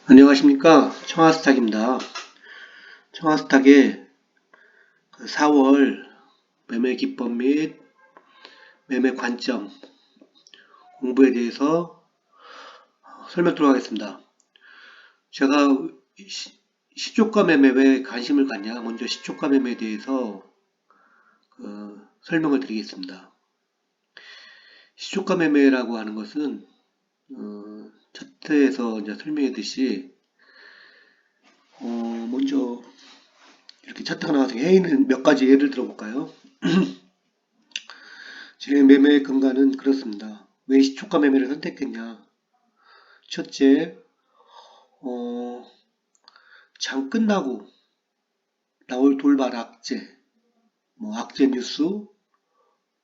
안녕하십니까. 청아스탁입니다. 청아스탁의 4월 매매 기법 및 매매 관점 공부에 대해서 설명드리도록 하겠습니다. 제가 시초가 매매에 왜 관심을 갖냐, 먼저 시초가 매매에 대해서 설명을 드리겠습니다. 시초가 매매라고 하는 것은 차트에서 이제 설명했듯이 먼저 이렇게 차트가 나와서 A는 몇 가지 예를 들어볼까요? 진행 매매의 근간은 그렇습니다. 왜 시초가 매매를 선택했냐? 첫째, 장 끝나고 나올 돌발 악재, 악재 뉴스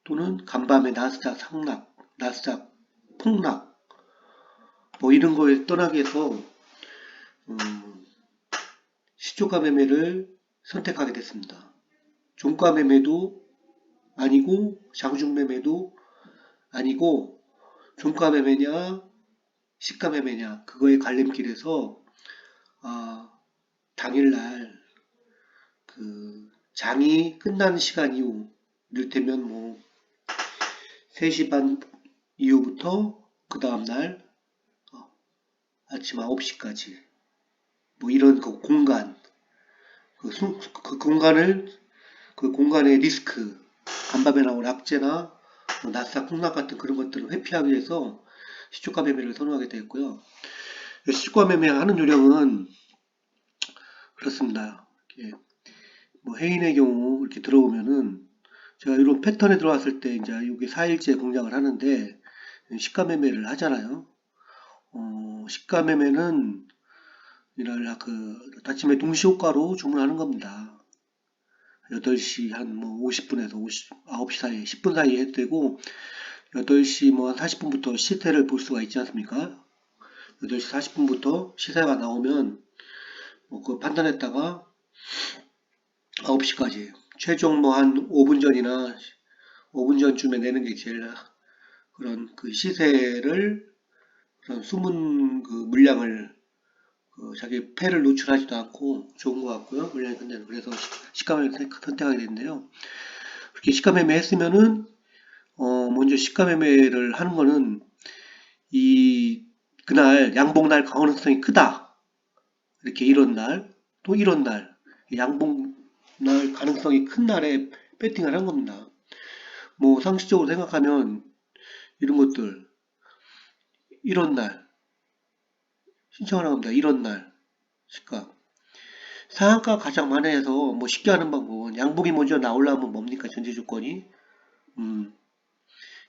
또는 간밤에 나스닥 상락, 나스닥 폭락, 이런 거에 떠나기 위해서 시초가 매매를 선택하게 됐습니다. 종가 매매도 아니고 장중 매매도 아니고 종가 매매냐 시가 매매냐 그거의 갈림길에서 당일날 장이 끝나는 시간 이후 이를테면 3시 반 이후부터 그 다음날 아침 9시까지 이런 그 공간 그 공간의 리스크 간밤에 나온 악재나 나스닥 폭락 같은 그런 것들을 회피하기 위해서 시초가 매매를 선호하게 되었고요. 시초가 매매하는 요령은 그렇습니다. 해인의 경우 이렇게 들어오면은 제가 이런 패턴에 들어왔을 때 이제 이게 4일째 공략을 하는데 시가 매매를 하잖아요. 시가 매매는 이날 아침에 동시효과로 주문하는 겁니다. 8시 한 50분에서 9시 사이, 10분 사이에 해도 되고 8시 한 40분부터 시세를 볼 수가 있지 않습니까? 8시 40분부터 시세가 나오면 그거 판단했다가 9시까지 최종 한 5분 전이나 5분 전쯤에 내는 게 제일 그런 그 시세를 그런 숨은 그 물량을 자기 패를 노출하지도 않고 좋은 것 같고요. 물량이 끝내는 그래서 시가매매 선택하게 됐는데요. 그렇게 시가매매 했으면은 먼저 시가매매를 하는 거는 그날 양봉날 가능성이 크다. 이렇게 이런 날, 또 이런 날, 양봉날 가능성이 큰 날에 배팅을 한 겁니다. 상식적으로 생각하면 이런 것들, 이런 날, 신청을 한 겁니다. 이런 날, 시가. 상한가 가장 만회해서 쉽게 하는 방법은 양봉이 먼저 나오려면 뭡니까? 전제 조건이.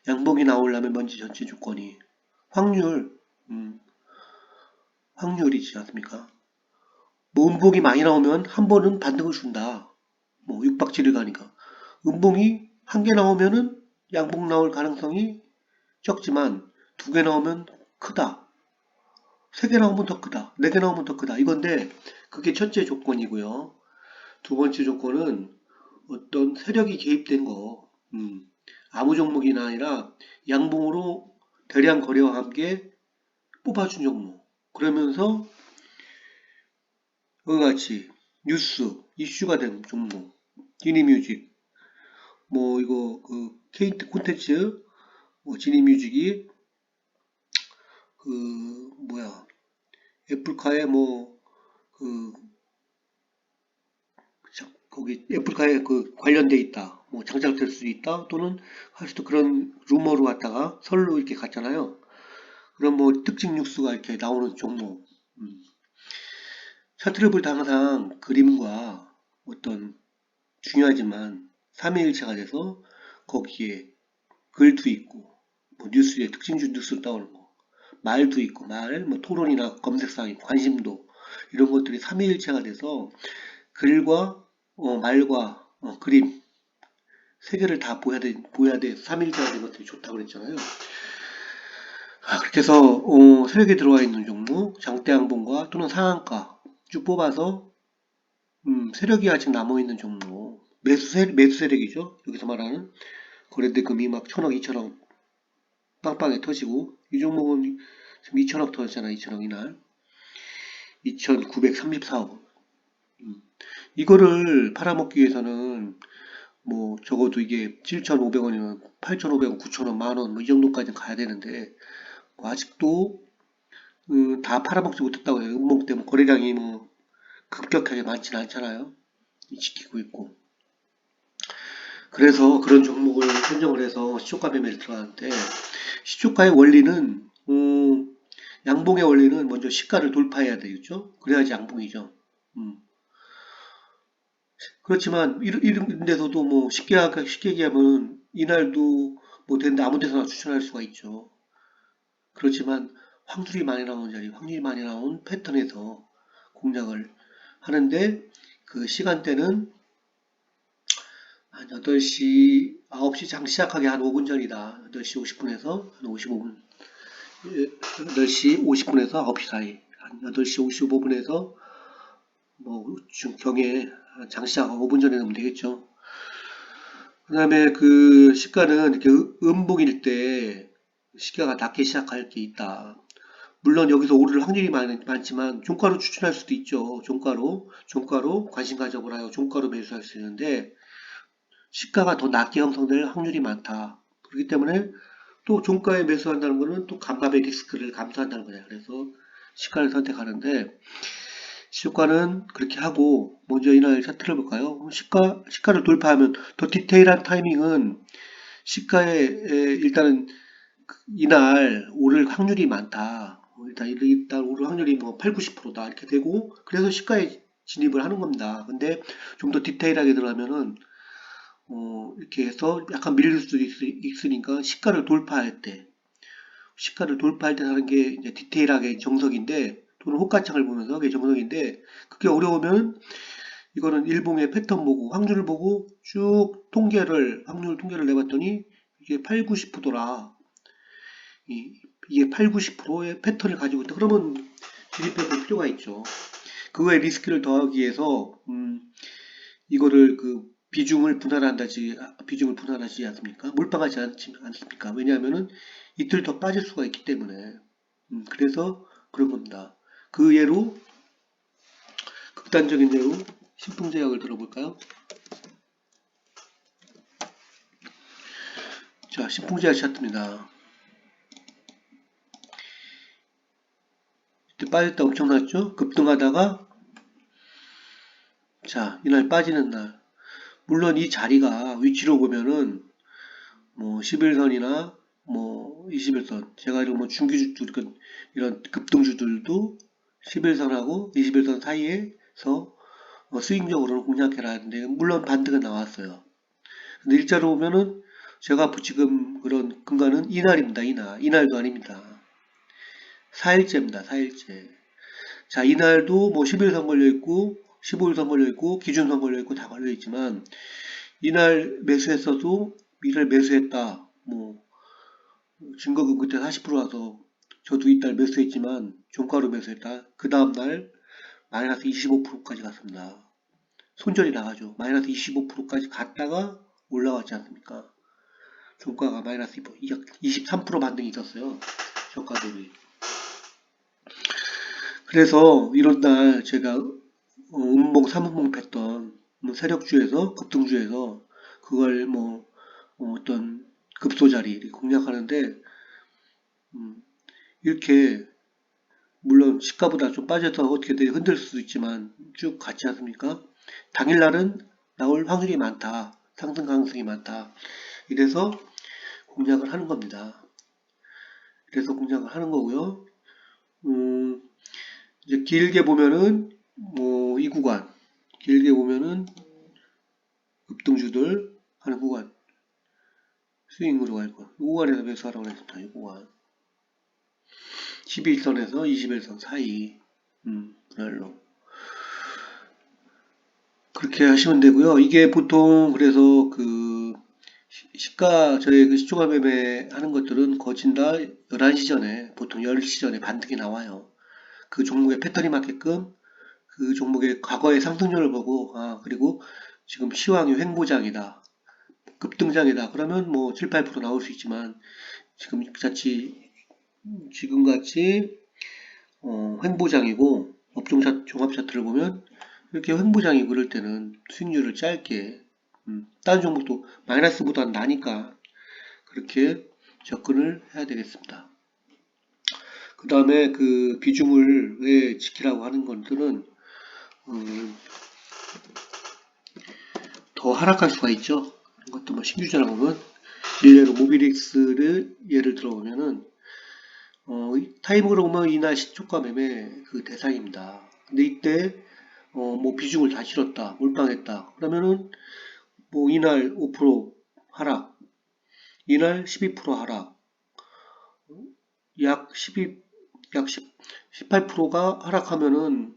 양봉이 나오려면 먼저 전체 조건이. 확률, 확률이지 않습니까? 음봉이 많이 나오면 한 번은 반등을 준다. 6박 7일 가니까. 음봉이 한 개 나오면은 양봉 나올 가능성이 적지만 2개 나오면 크다. 3개 나오면 더 크다. 4개 나오면 더 크다. 이건데 그게 첫째 조건이고요. 두 번째 조건은 어떤 세력이 개입된 거. 아무 종목이나 아니라 양봉으로 대량 거래와 함께 뽑아준 종목. 그러면서 그와 같이 뉴스, 이슈가 된 종목. 지니뮤직, 이거 케이트 콘텐츠, 지니뮤직이 애플카에 거기 애플카에 관련돼 있다. 장착될 수도 있다. 또는 할 수도 그런 루머로 갔다가 설로 이렇게 갔잖아요. 그럼 특징 뉴스가 이렇게 나오는 종목. 차트를 볼 때 항상 그림과 어떤 중요하지만 3일체가 돼서 거기에 글도 있고 뉴스에 특징주 뉴스로 나오는 거 말도 있고 토론이나 검색사항 관심도 이런 것들이 3일체가 돼서 글과 말과 그림 세 개를 다 보여야 돼 3일체가 된 것들이 좋다고 그랬잖아요. 그렇게 해서 세력에 들어와 있는 종목 장대양봉과 또는 상한가 쭉 뽑아서 세력이 아직 남아있는 종목 매수 세력이죠. 여기서 말하는 거래대금이 1000억 2000억 빵빵에 터지고 이 종목은 지금 2000억 터졌잖아. 2000억 이날 2,934원. 이거를 팔아먹기 위해서는 뭐 적어도 이게 7,500원이면 8,500원, 9,000원, 만원 뭐 이 정도까지 가야 되는데 뭐 아직도 다 팔아먹지 못했다고 해요. 음봉 때문에 거래량이 뭐 급격하게 많지는 않잖아요. 지키고 있고. 그래서 그런 종목을 선정을 해서 시초가 매매를 들어가는데 시초가의 원리는 양봉의 원리는 먼저 시가를 돌파해야 되겠죠. 그래야지 양봉이죠. 음. 그렇지만 이런 데서도 뭐 쉽게 얘기하면 이날도 뭐 되는데 아무 데서나 추천할 수가 있죠. 그렇지만 확률이 많이 나오는 자리, 확률이 많이 나온 패턴에서 공략을 하는데 그 시간대는 한 8시, 9시 장 시작하기 한 5분 전이다. 8시 50분에서 한 55분. 8시 50분에서 9시 사이. 한 8시 55분에서 뭐 경에 장 시작하고 5분 전에 넣으면 되겠죠. 그 다음에 그 시가는 이렇게 음봉일 때 시가가 낮게 시작할 게 있다. 물론 여기서 오를 확률이 많지만 종가로 추천할 수도 있죠. 종가로 관심 가져보라 요 종가로 매수할 수 있는데 시가가 더 낮게 형성될 확률이 많다. 그렇기 때문에 또 종가에 매수한다는 것은 또 간밤의 리스크를 감수한다는 거예요. 그래서 시가를 선택하는데 시가는 그렇게 하고 먼저 이날 차트를 볼까요? 시가를 돌파하면 더 디테일한 타이밍은 시가에 일단은 이날 오를 확률이 많다. 일단 오를 확률이 뭐 8, 90%다 이렇게 되고 그래서 시가에 진입을 하는 겁니다. 근데 좀 더 디테일하게 들어가면은 이렇게 해서 약간 밀릴 수도 있으니까 시가를 돌파할 때 하는 게 이제 디테일하게 정석인데 또는 호가창을 보면서 그게 정석인데 그게 어려우면 이거는 일봉의 패턴 보고 확률을 보고 쭉 확률 통계를 내봤더니 이게 8, 90%더라. 이게 8, 90%의 패턴을 가지고 있다. 그러면 진입해 볼 필요가 있죠. 그거에 리스크를 더하기 위해서 이거를 그 비중을 분할하지 않습니까? 몰빵하지 않습니까? 왜냐하면은 이틀 더 빠질 수가 있기 때문에 그래서 그런 겁니다. 그 예로 극단적인 예로 신풍제약을 들어볼까요? 자, 신풍제약 차트입니다. 이때 빠질 때 엄청났죠? 급등하다가 자, 이날 빠지는 날 물론 이 자리가 위치로 보면은 뭐 11선이나 뭐 21선 제가 이런 뭐 중기주들 이런 급등주들도 11선하고 21선 사이에서 스윙적으로는 공략해라 하는데 물론 반등은 나왔어요. 근데 일자로 보면은 제가 지금 그런 근간은 이날입니다. 이날도 아닙니다. 4일째입니다. 4일째. 자, 이날도 뭐 11선 걸려있고 15일선 걸려있고 기준선 걸려있고 다 걸려있지만 이날 매수했어도 이날 매수했다. 뭐 증거금 그때 40% 와서 저도 이날 매수했지만 종가로 매수했다. 그 다음날 마이너스 25%까지 갔습니다. 손절이 나가죠. 마이너스 25%까지 갔다가 올라왔지 않습니까? 종가가 마이너스 23% 반등이 있었어요. 저가 대비. 그래서 이런 날 제가 음봉, 3음봉 팼던 세력주에서 급등주에서 그걸 뭐 어떤 급소 자리 공략하는데 이렇게 물론 시가보다 좀 빠져서 어떻게 흔들 수도 있지만 쭉 갔지 않습니까? 당일날은 나올 확률이 많다. 상승 가능성이 많다. 이래서 공략을 하는 겁니다. 그래서 공략을 하는 거고요. 이제 길게 보면은 뭐 이 구간, 길게 보면은 급등주들 하는 구간, 스윙으로 갈 거. 이 구간에서 매수하라고 했습니다. 이 구간. 11선에서 21선 사이, 분할로. 그렇게 하시면 되고요. 이게 보통 그래서 그 저희 그 시초가 매매 하는 것들은 거진 다 11시 전에 보통 10시 전에 반등이 나와요. 그 종목의 패턴이 맞게끔 그 종목의 과거의 상승률을 보고 그리고 지금 시황이 횡보장이다. 급등장이다. 그러면 뭐 7, 8% 나올 수 있지만 지금같이 횡보장이고 업종 종합 차트를 보면 이렇게 횡보장이 그럴 때는 수익률을 짧게 다른 종목도 마이너스보다는 나니까 그렇게 접근을 해야 되겠습니다. 그 다음에 그 비중을 왜 지키라고 하는 것들은 더 하락할 수가 있죠. 이것도 뭐 신규주나 보면 일례로 모비릭스를 예를 들어보면은 타임으로 보면 이날 시초가 매매 그 대상입니다. 근데 이때 뭐 비중을 다 실었다, 몰빵했다. 그러면은 뭐 이날 5% 하락, 이날 12% 하락, 약 12, 약 10, 18%가 하락하면은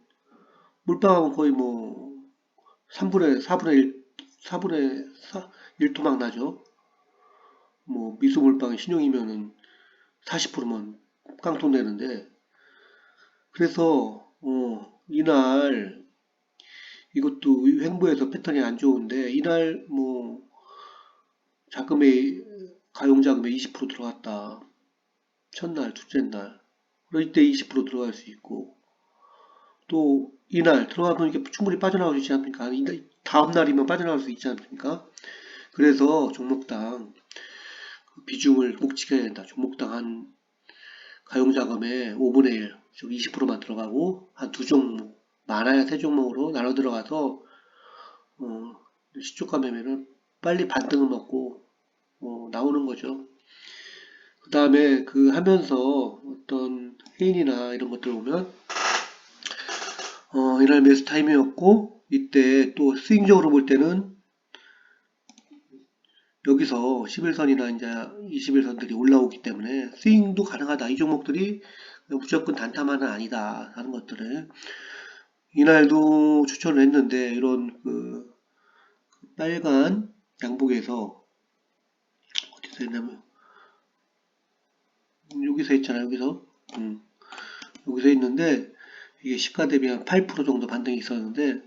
몰빵하면 거의 뭐 3분의 4분의 1, 4분의 1토막 나죠. 뭐 미수 몰빵이 신용이면은 40%면 깡통 되는데 그래서 이날 이것도 횡보해서 패턴이 안 좋은데 이날 뭐 자금의 가용자금에 20% 들어갔다. 첫날, 둘째 날. 그럴 때 20% 들어갈 수 있고 또 이날 들어가면 이게 충분히 빠져나올 수 있지 않습니까? 다음 날이면 빠져나올 수 있지 않습니까? 그래서 종목당 비중을 꼭 지켜야 된다. 종목당 한 가용자금의 5분의 1, 즉 20%만 들어가고 한 두 종목, 많아야 세 종목으로 나눠 들어가서 시초가 매매는 빨리 반등을 먹고 나오는 거죠. 그 다음에 그 하면서 어떤 해인이나 이런 것들 보면 이날 매수 타임이었고 이때 또 스윙적으로 볼 때는 여기서 11선이나 이제 21선들이 올라오기 때문에 스윙도 가능하다. 이 종목들이 무조건 단타만은 아니다 하는 것들을 이날도 추천을 했는데 이런 그 빨간 양복에서 어디서 했냐면 여기서 했잖아요. 여기서 있는데 이게 시가 대비 한 8% 정도 반등이 있었는데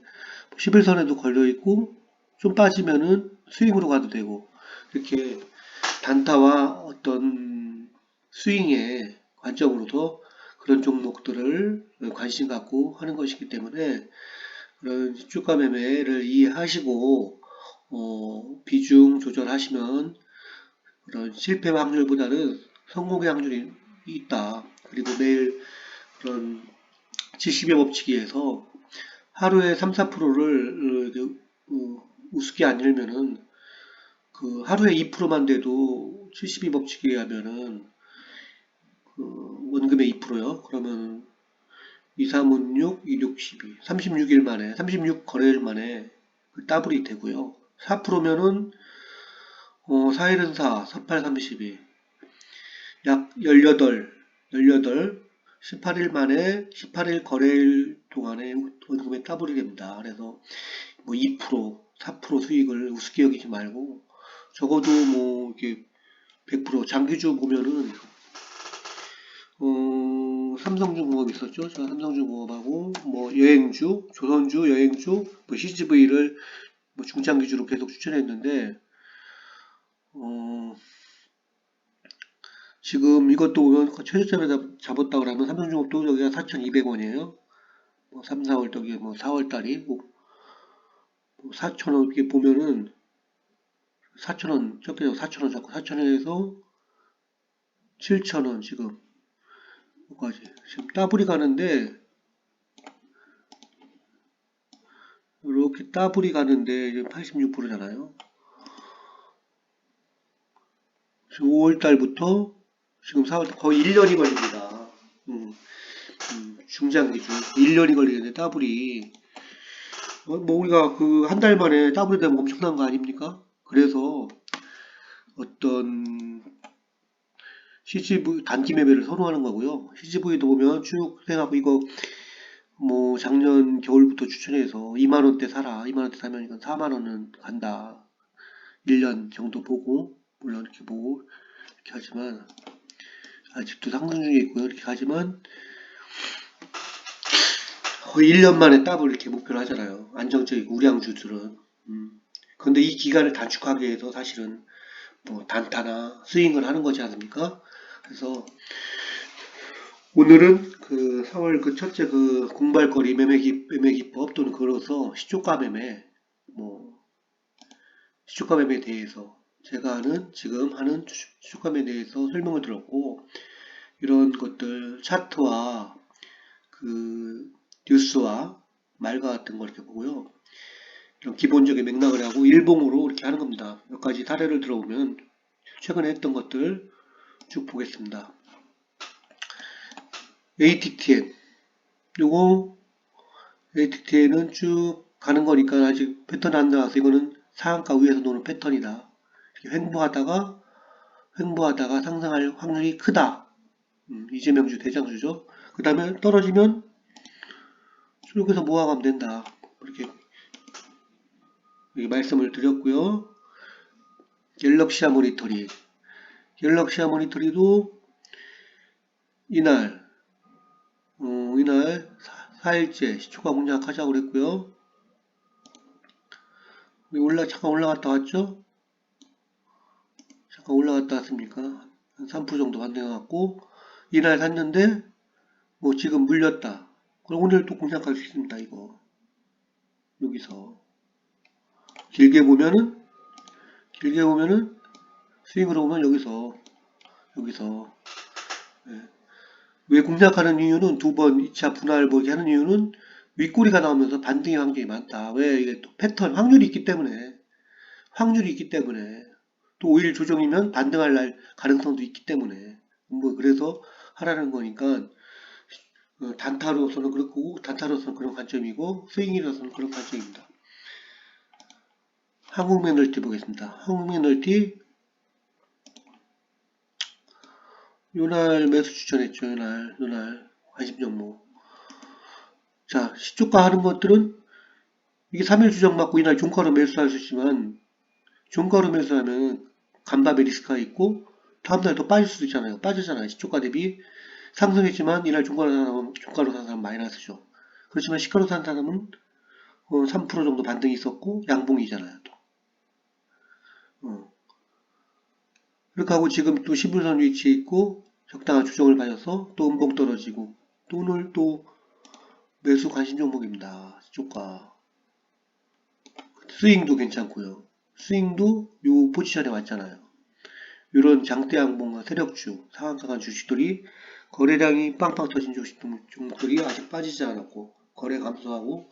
11선에도 걸려있고 좀 빠지면은 스윙으로 가도 되고 이렇게 단타와 어떤 스윙의 관점으로도 그런 종목들을 관심 갖고 하는 것이기 때문에 그런 주가 매매를 이해하시고 비중 조절하시면 그런 실패 확률보다는 성공의 확률이 있다. 그리고 매일 그런 70의 법칙에서 하루에 3, 4%를 우습게 안 열면은 그 하루에 2%만 돼도 72 법칙에 의하면은 그 원금의 2%요. 그러면 2, 3은 6, 2, 6, 12. 36일 만에, 36 거래일 만에 그 더블이 되고요. 4%면은 4일은 4, 48, 32. 약 18, 18일 만에 18일 거래일 동안에 원금의 더블이 됩니다. 그래서 뭐 2%, 4% 수익을 우습게 여기지 말고 적어도 뭐 이렇게 100% 장기주 보면은 삼성중공업 있었죠. 제가 삼성중공업하고 뭐 여행주, 조선주, 여행주, 뭐 CGV를 뭐 중장기주로 계속 추천했는데 지금 이것도 보면 최저점에 잡았다 그러면 삼성중공업도 여기가 4,200원이에요. 뭐 3, 4월 저기 뭐 4월 달이 뭐 4,000원 이렇게 보면은 4,000원 적게서 4,000원 잡고 4,000원에서 7,000원 지금 뭐까지 지금 더블이 가는데 이렇게 더블이 가는데 이제 86%잖아요. 5월 달부터 지금 4월 거의 1년이 걸립니다. 중장기주 1년이 걸리는데 더블이 뭐 우리가 그 한 달 만에 더블이 되면 엄청난 거 아닙니까? 그래서 어떤 CGV 단기 매매를 선호하는 거고요. CGV도 보면 쭉 생각하고 이거 뭐 작년 겨울부터 추천해서 2만원대 사라. 2만원대 사면 이건 4만원은 간다. 1년 정도 보고 물론 이렇게 보고 이렇게 하지만 아직도 상승 중에 있고요. 이렇게 하지만 거의 1년 만에 더블 이렇게 목표를 하잖아요. 안정적이고 우량주들은. 그런데 이 기간을 단축하기 위해서 사실은 뭐 단타나 스윙을 하는 거지 않습니까? 그래서 오늘은 그 4월 그 첫째 그 공발거리 매매 기법 또는 걸어서 시초가 매매, 뭐 시초가 매매에 대해서 제가 지금 하는 시초가 매매에 대해서 설명을 들었고, 이런 것들 차트와 그 뉴스와 말과 같은 걸 이렇게 보고요. 이런 기본적인 맥락을 하고 일봉으로 이렇게 하는 겁니다. 몇 가지 사례를 들어보면 최근에 했던 것들 쭉 보겠습니다. ATTN 요거 ATTN은 쭉 가는 거니까 아직 패턴 안 나와서 이거는 상한가 위에서 노는 패턴이다. 이렇게 횡보하다가 상승할 확률이 크다. 이재명주 대장주죠. 그 다음에 떨어지면 여기서 모아가면 된다. 이렇게 말씀을 드렸고요. 갤럭시아 모니터리. 갤럭시아 모니터리도 이날, 이날 4일째 시초가 공략하자고 그랬고요. 잠깐 올라갔다 왔죠? 잠깐 올라갔다 왔습니까? 한 3% 정도 반등해갖고, 이날 샀는데, 뭐 지금 물렸다. 그럼 오늘 또 공략할 수 있습니다, 이거. 여기서. 길게 보면은, 스윙으로 보면 여기서. 예. 왜 공략하는 이유는 두 번 2차 분할 보기 하는 이유는 윗꼬리가 나오면서 반등의 환경이 많다. 왜 이게 또 패턴 확률이 있기 때문에 또 5일 조정이면 반등할 날 가능성도 있기 때문에 뭐 그래서 하라는 거니까 단타로서는 그런 관점이고 스윙이로서는 그런 관점입니다. 한국매널티 보겠습니다. 한국매널티 요날 매수 추천했죠. 요날 관심 종목. 자, 시초가 하는 것들은 이게 3일 주정 맞고 이날 종가로 매수할 수 있지만 종가로 매수하면 간밤에 리스크가 있고 다음날 또 빠질 수도 있잖아요. 빠지잖아요. 시초가 대비 상승했지만 이날 종가로 산 사람 마이너스죠. 그렇지만 시가로 산 사람은 3% 정도 반등이 있었고 양봉이잖아요. 또. 그렇게 하고 지금 또 11선 위치에 있고 적당한 조정을 받아서 또 음봉 떨어지고 또 오늘 또 매수 관심 종목입니다. 시초가. 스윙도 괜찮고요. 스윙도 요 포지션에 왔잖아요. 이런 장대 양봉과 세력주, 상한가 간 주식들이 거래량이 빵빵 터진 종목들이 아직 빠지지 않았고 거래 감소하고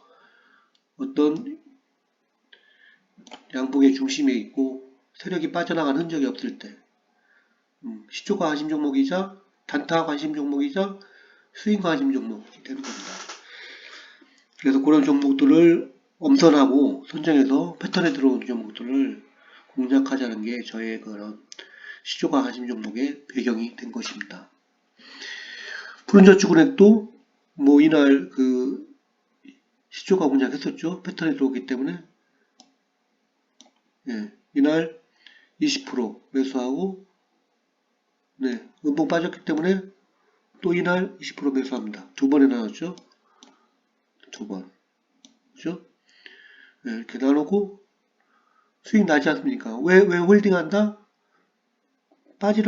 어떤 양봉의 중심에 있고 세력이 빠져나간 흔적이 없을 때 시초가 관심 종목이자 단타 관심 종목이자 스윙 관심 종목이 되는 겁니다. 그래서 그런 종목들을 엄선하고 선정해서 패턴에 들어오는 종목들을 공략하자는 게 저의 그런 시초가 관심 종목의 배경이 된 것입니다. 푸른저축은행도 뭐 이날 그 시초가 공략했었죠. 패턴에 들어오기 때문에 이날 20% 매수하고 음봉 빠졌기 때문에 또 이날 20% 매수합니다. 두 번에 나눴죠. 두 번. 그죠? 이렇게 나누고 수익 나지 않습니까? 왜 홀딩한다? 빠질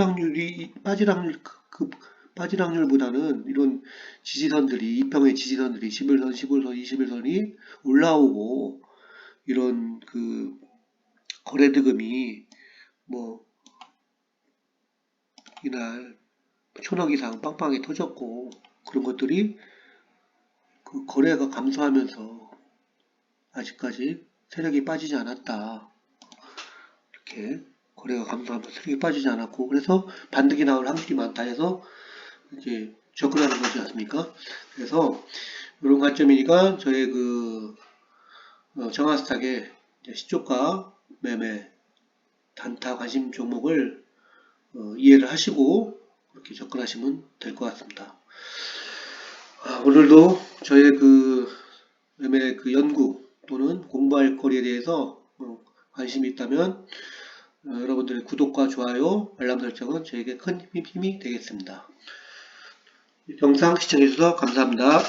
확률보다는 이런 지지선들이, 이평의 지지선들이 11선, 15선, 21선이 올라오고 이런 그 거래대금이 뭐 이날 천억 이상 빵빵하게 터졌고 그런 것들이 그 거래가 감소하면서 아직까지 세력이 빠지지 않았다. 이렇게 거래가 감소하면서 세력이 빠지지 않았고 그래서 반등이 나올 확률이 많다 해서 이제 접근하는 거지 않습니까? 그래서 이런 관점이니까 저의 그 정하스탁의 시초가 매매 단타 관심 종목을 이해를 하시고 그렇게 접근하시면 될 것 같습니다. 오늘도 저의 그 매매 그 연구 또는 공부할 거리에 대해서 관심이 있다면 여러분들의 구독과 좋아요, 알람 설정은 저에게 큰 힘이 되겠습니다. 영상 시청해주셔서 감사합니다.